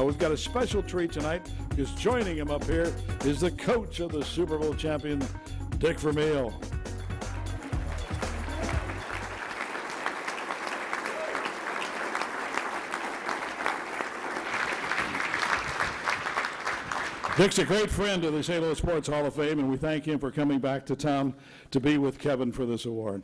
We've got a special treat tonight because joining him up here is the coach of the Super Bowl champion, Dick Vermeil. Dick's a great friend of the St. Louis Sports Hall of Fame, and we thank him for coming back to town to be with Kevin for this award.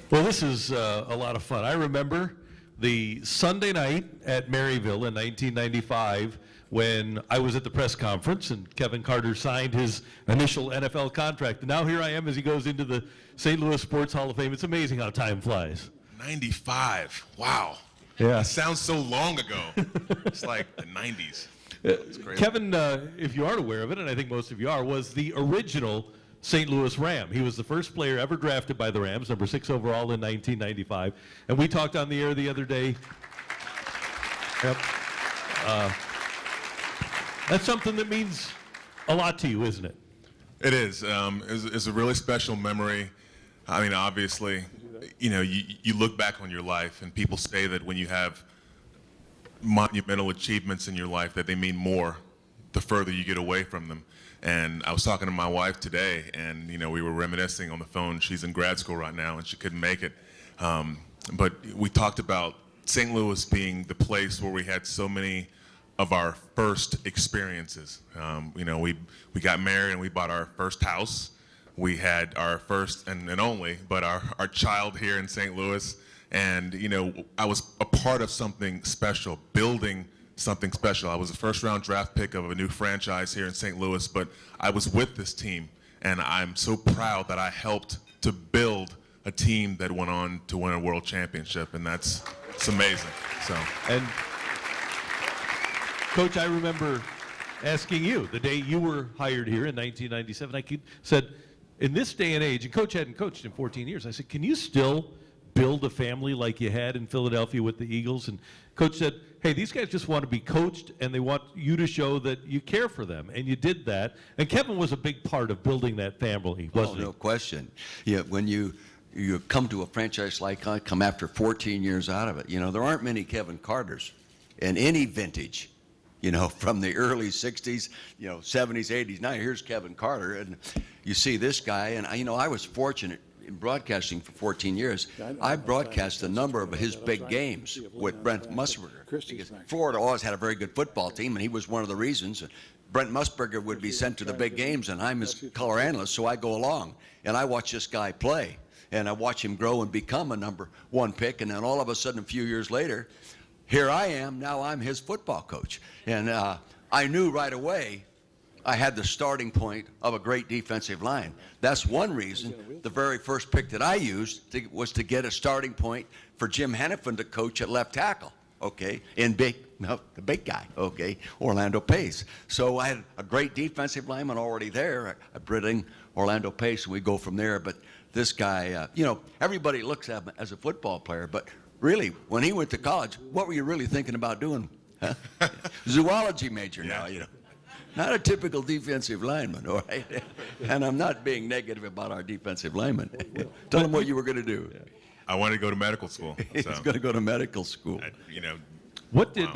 Well, this is a lot of fun. I remember the Sunday night at Maryville in 1995 when I was at the press conference and Kevin Carter signed his initial NFL contract. And now here I am as he goes into the St. Louis Sports Hall of Fame. It's amazing how time flies. 95. Wow. Yeah. It sounds so long ago. It's like the 90s. It's crazy. Kevin, if you aren't aware of it, and I think most of you are, was the original St. Louis Ram. He was the first player ever drafted by the Rams, number 6 overall in 1995. And we talked on the air the other day. Yep. That's something that means a lot to you, isn't it? It is. It's a really special memory. I mean, obviously, you know, you look back on your life, and people say that when you have monumental achievements in your life, that they mean more the further you get away from them. And I was talking to my wife today, and you know, we were reminiscing on the phone. She's in grad school right now, and she couldn't make it. But we talked about St. Louis being the place where we had so many of our first experiences. You know, we got married and we bought our first house. We had our first and only, but our child here in St. Louis. And, you know, I was a part of something special, building something special. I was a first-round draft pick of a new franchise here in St. Louis, but I was with this team, and I'm so proud that I helped to build a team that went on to win a world championship, and it's amazing. So. And Coach, I remember asking you the day you were hired here in 1997. I said, in this day and age, and Coach hadn't coached in 14 years, I said, can you still build a family like you had in Philadelphia with the Eagles? And Coach said, hey, these guys just want to be coached, and they want you to show that you care for them. And you did that. And Kevin was a big part of building that family, wasn't he? No question. Yeah, when you come to a franchise like I come after 14 years out of it, you know, there aren't many Kevin Carters in any vintage. You know, from the early 60s, you know, 70s, 80s. Now here's Kevin Carter, and you see this guy. And, you know, I was fortunate in broadcasting for 14 years. I broadcast a number of his big games with Brent Musburger. Because Florida always had a very good football team, and he was one of the reasons. Brent Musburger would be sent to the big games, and I'm his color analyst, so I go along. And I watch this guy play, and I watch him grow and become a number 1 pick. And then all of a sudden, a few years later, here I am, now I'm his football coach. And I knew right away I had the starting point of a great defensive line. That's one reason the very first pick that I used was to get a starting point for Jim Hannafin to coach at left tackle, okay, the big guy, okay, Orlando Pace. So I had a great defensive lineman already there. I brought in Orlando Pace, and we go from there. But this guy, you know, everybody looks at him as a football player, but really, when he went to college, what were you really thinking about doing? Huh? Zoology major now, you know. Not a typical defensive lineman, all right? And I'm not being negative about our defensive lineman. Tell him what you were going to do. I wanted to go to medical school. So. He's going to go to medical school. You know. What did,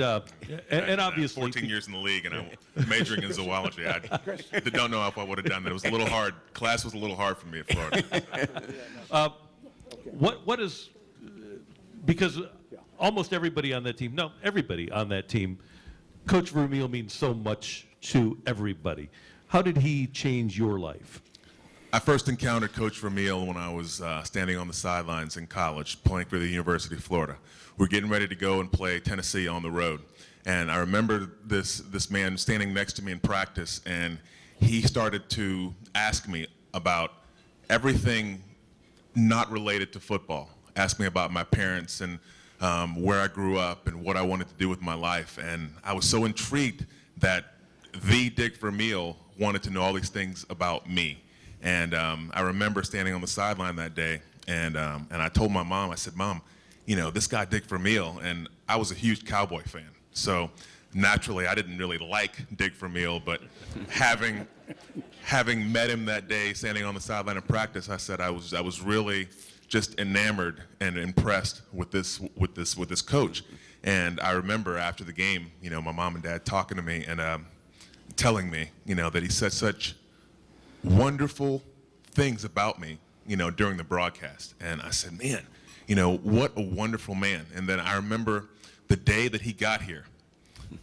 and obviously. 14 years in the league, and I'm majoring in zoology. I don't know if I would have done that. It was a little hard. Class was a little hard for me at Florida. What is, because almost everybody on that team, no, everybody on that team, Coach Vermeil means so much to everybody. How did he change your life? I first encountered Coach Vermeil when I was standing on the sidelines in college, playing for the University of Florida. We're getting ready to go and play Tennessee on the road. And I remember this man standing next to me in practice, and he started to ask me about everything not related to football. Asked me about my parents and where I grew up and what I wanted to do with my life. And I was so intrigued that the Dick Vermeil wanted to know all these things about me. And I remember standing on the sideline that day, and I told my mom, I said, Mom, you know, this guy Dick Vermeil, and I was a huge Cowboy fan. So naturally, I didn't really like Dick Vermeil, but having having met him that day, standing on the sideline of practice, I said I was really just enamored and impressed with this coach. And I remember after the game, my mom and dad talking to me and telling me, that he said such wonderful things about me, during the broadcast. And I said, man, what a wonderful man. And then I remember the day that he got here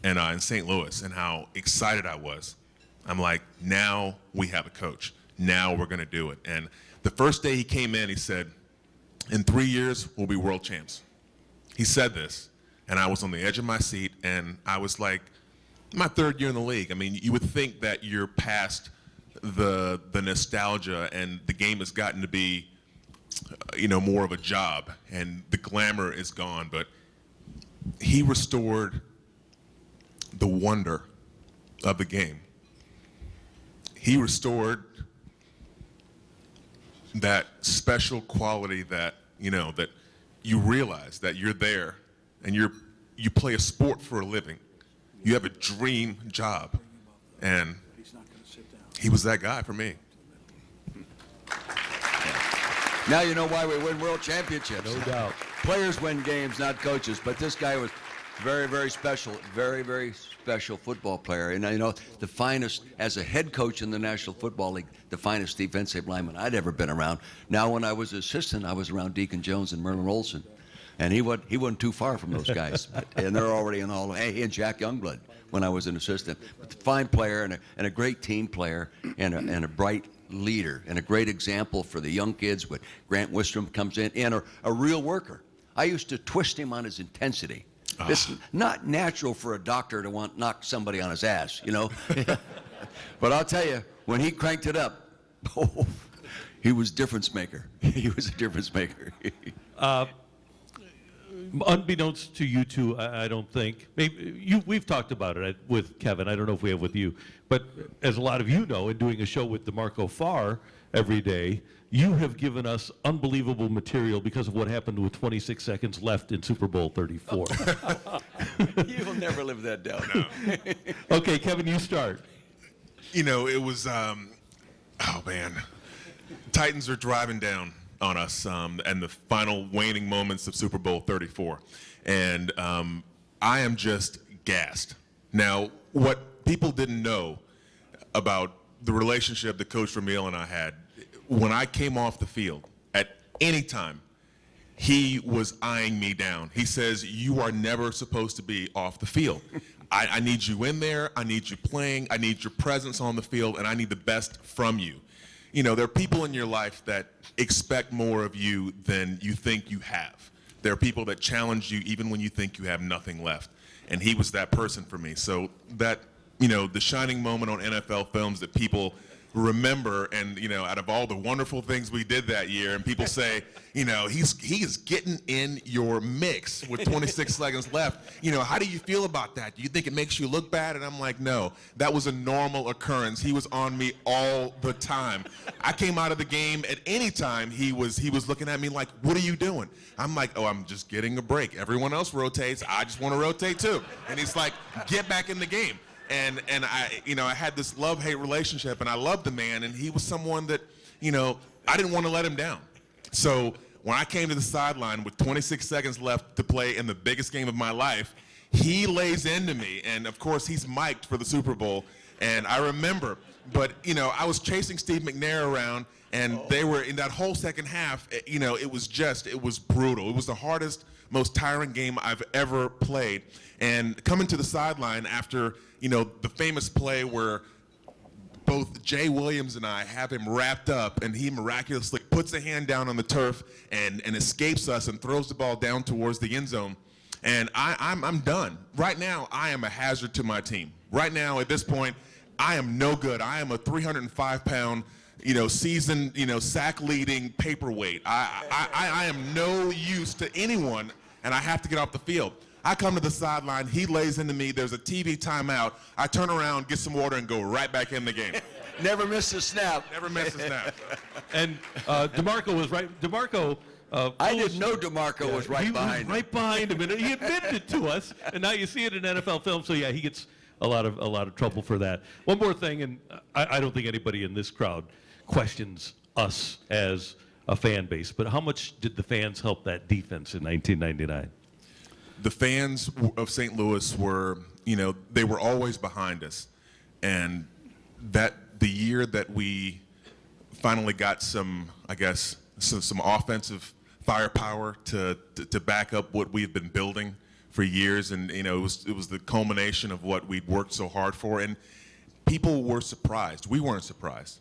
and in St. Louis and how excited I was. I'm like, now we have a coach. Now we're going to do it. And the first day he came in, he said, in 3 years, we'll be world champs. He said this, and I was on the edge of my seat, and I was like, my third year in the league. I mean, you would think that you're past the nostalgia, and the game has gotten to be, more of a job, and the glamour is gone. But he restored the wonder of the game. He restored that special quality that, that you realize that you're there and you play a sport for a living. You have a dream job. And he was that guy for me. Now you know why we win world championships. No doubt. Players win games, not coaches. But this guy was very, very special, very, very special football player. And the finest, as a head coach in the National Football League, the finest defensive lineman I'd ever been around. Now, when I was assistant, I was around Deacon Jones and Merlin Olsen. And he wasn't too far from those guys. And they're already in the Hall of Fame. And Jack Youngblood when I was an assistant. But a fine player and a great team player and a bright leader and a great example for the young kids when Grant Wistrom comes in and a real worker. I used to twist him on his intensity. It's not natural for a doctor to want to knock somebody on his ass, But I'll tell you, when he cranked it up, he was difference maker. He was a difference maker. Unbeknownst to you two, I don't think. Maybe we've talked about it with Kevin. I don't know if we have with you. But as a lot of you know, in doing a show with DeMarco Farr every day, you have given us unbelievable material because of what happened with 26 seconds left in Super Bowl 34. You'll never live that down. No. Okay, Kevin, you start. It was, oh man, Titans are driving down on us and the final waning moments of Super Bowl 34. And I am just gassed. Now, what people didn't know about the relationship that Coach Vermeil and I had, when I came off the field, at any time, he was eyeing me down. He says, you are never supposed to be off the field. I need you in there. I need you playing. I need your presence on the field, and I need the best from you. There are people in your life that expect more of you than you think you have. There are people that challenge you even when you think you have nothing left. And he was that person for me. So that, the shining moment on NFL films that people remember, and out of all the wonderful things we did that year, and people say, he is getting in your mix with 26 seconds left. How do you feel about that? Do you think it makes you look bad? And I'm like, no, that was a normal occurrence. He was on me all the time. I came out of the game at any time he was looking at me like, what are you doing? I'm like, oh, I'm just getting a break. Everyone else rotates. I just want to rotate too. And he's like, get back in the game. And I had this love-hate relationship, and I loved the man, and he was someone that, I didn't want to let him down. So when I came to the sideline with 26 seconds left to play in the biggest game of my life, he lays into me, and of course he's mic'd for the Super Bowl, and I remember, but I was chasing Steve McNair around, and they were in that whole second half, it was brutal. It was the hardest, most tiring game I've ever played. And coming to the sideline after, the famous play where both Jay Williams and I have him wrapped up, and he miraculously puts a hand down on the turf and escapes us and throws the ball down towards the end zone. And I'm done. Right now, I am a hazard to my team. Right now, at this point, I am no good. I am a 305-pound, seasoned, sack-leading paperweight. I am no use to anyone, and I have to get off the field. I come to the sideline, he lays into me, there's a TV timeout, I turn around, get some water, and go right back in the game. Never missed a snap. Never missed a snap. And DeMarco was right. DeMarco. I didn't know DeMarco was right behind. Right behind him, and he admitted it to us. And now you see it in NFL film. So yeah, he gets a lot of trouble for that. One more thing, and I don't think anybody in this crowd questions us as a fan base, but how much did the fans help that defense in 1999? The fans of St. Louis were, they were always behind us. And the year that we finally got some offensive firepower to back up what we've been building for years, and it was the culmination of what we'd worked so hard for, and people were surprised. We weren't surprised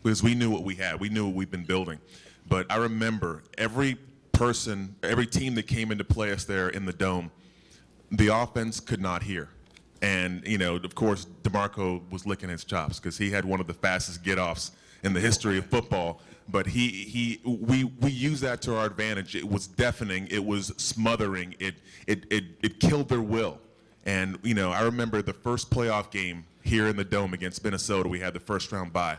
because we knew what we had. We knew what we'd been building. But I remember every team that came in to play us there in the Dome, the offense could not hear. And, of course, DeMarco was licking his chops because he had one of the fastest get-offs in the history of football. But we used that to our advantage. It was deafening. It was smothering. It killed their will. And, I remember the first playoff game here in the Dome against Minnesota. We had the first-round bye.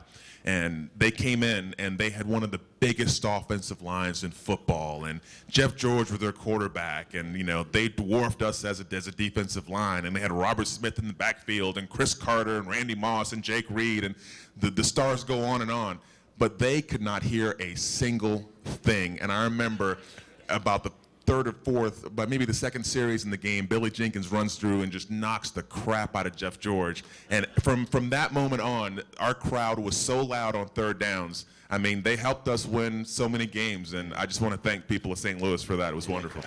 And they came in, and they had one of the biggest offensive lines in football. And Jeff George was their quarterback, and they dwarfed us as a defensive line. And they had Robert Smith in the backfield, and Chris Carter, and Randy Moss, and Jake Reed, and the stars go on and on. But they could not hear a single thing. And I remember about the third or fourth, but maybe the second series in the game, Billy Jenkins runs through and just knocks the crap out of Jeff George. And from that moment on, our crowd was so loud on third downs. I mean, they helped us win so many games, and I just want to thank people of St. Louis for that. It was wonderful.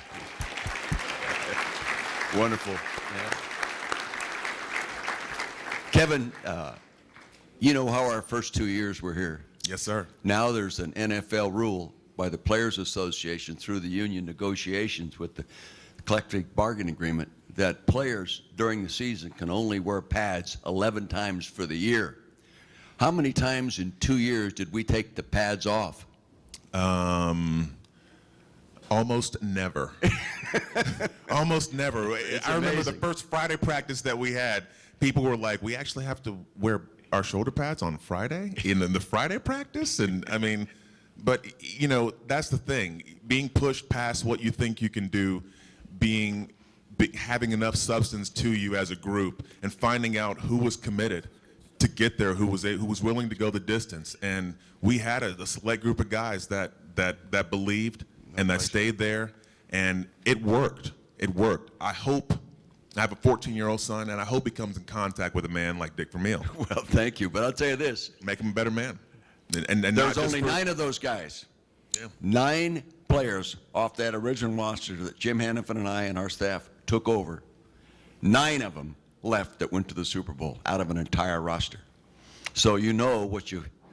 Wonderful. Yeah. Kevin, you know how our first 2 years were here. Yes, sir. Now there's an NFL rule by the Players Association through the union negotiations with the collective bargaining agreement that players during the season can only wear pads 11 times for the year. How many times in 2 years did we take the pads off? Almost never. Almost never. I remember the amazing. first Friday practice that we had, people were like, we actually have to wear our shoulder pads on Friday in the Friday practice? And I mean, but that's the thing, being pushed past what you think you can do, having enough substance to you as a group, and finding out who was committed to get there, who was willing to go the distance. And we had a select group of guys that believed and that stayed there, and it worked. It worked. I have a 14-year-old son, and I hope he comes in contact with a man like Dick Vermeil. Well, thank you, but I'll tell you this. Make him a better man. And There's only 9 of those guys. Yeah. 9 players off that original roster that Jim Hannafin and I and our staff took over. 9 of them left that went to the Super Bowl out of an entire roster. So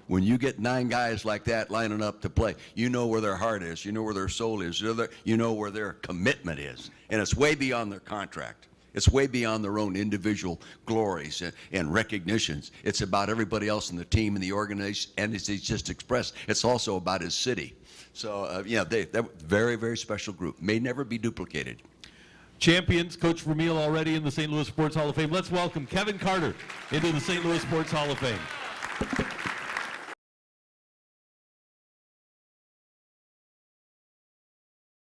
when you get 9 guys like that lining up to play, you know where their heart is, you know where their soul is, you know where their commitment is. And it's way beyond their contract. It's way beyond their own individual glories and recognitions. It's about everybody else in the team and the organization, and as he's just expressed, it's also about his city. So, they're a very, very special group. May never be duplicated. Champions, Coach Vermeil already in the St. Louis Sports Hall of Fame. Let's welcome Kevin Carter into the St. Louis Sports Hall of Fame.